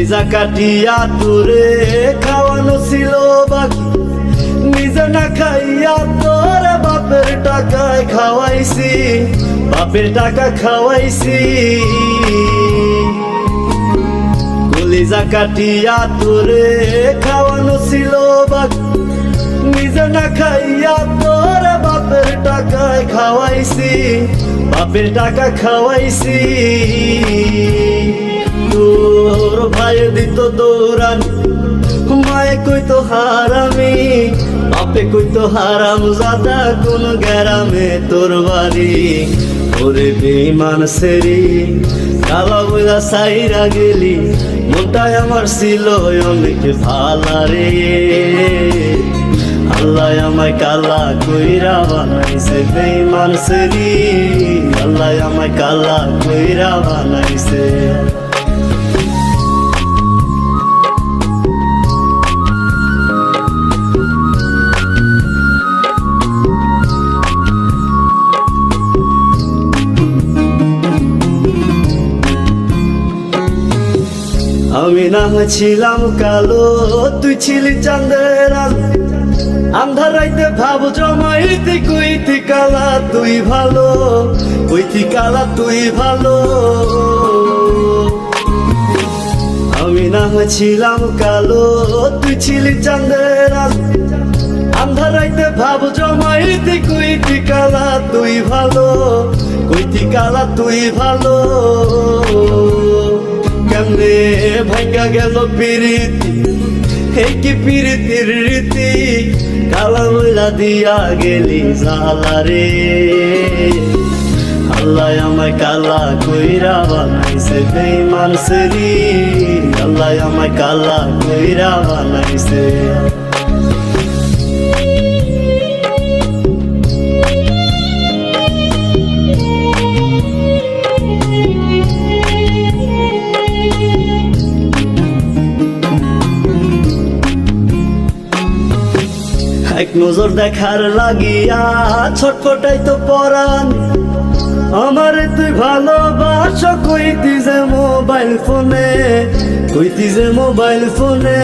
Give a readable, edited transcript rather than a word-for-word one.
কলিজা কাটিয়া তোরে খাওয়ানো ছিল বাকি, নিজে না খাইয়া তোর বাপের টাকায় খাওয়াইছি, বাপের টাকা খাওয়াইছি। কলিজা কাটিয়া তোরে খাওয়ানো ছিল বাকি, নিজে না খাইয়া তোর বাপের টাকায় খাওয়াইছি, বাপের টাকা খাওয়াইছি। তোর ভাই দিত দৌড়ানি, মায়ে কইতো হারামি, বাপে কইতো হারাম জাদা, কোন গ্রামে তোর বাড়ি। ওরে বেঈমান সেরি কালা বইলা সাইরা গেলি, মনটাই আমার ছিল অনেক ভালা রে। আল্লাহ আমায় কালা কইরা বানাইছে বেঈমান সেরি, আল্লাহ আমায় কালা কইরা বানাইছে। আমি না হয়েছিলাম কালো, তুই ছিলি চাঁদের আলো, আন্ধার রাইতে ভাব জমাইতি, কইতি কালা তুই ভালো, কইতি কালা তুই ভালো। আমি না হয়েছিলাম কালো, তুই ছিলি চাঁদের আলো, আন্ধার রাইতে ভাব জমাইতি, কইতি কালা তুই ভালো, কইতি কালা তুই ভালো। কেমনে ভাঙ্গা গেল প্রীতি, হে কি প্রীতির রীতি, কালা বইলা দিয়া গেলি জালা রে। আল্লাহ আমায় কালা কইরা বানাইছে বেঈমান সেরি, আল্লাহ আমায় কালা কইরা বানাইছে। এক নজর দেখার লাগিয়া ছটফটাই তো পরাণ, আমারে তুই ভালোবাস কইতি যে মোবাইল ফোনে, কইতি যে মোবাইল ফোনে।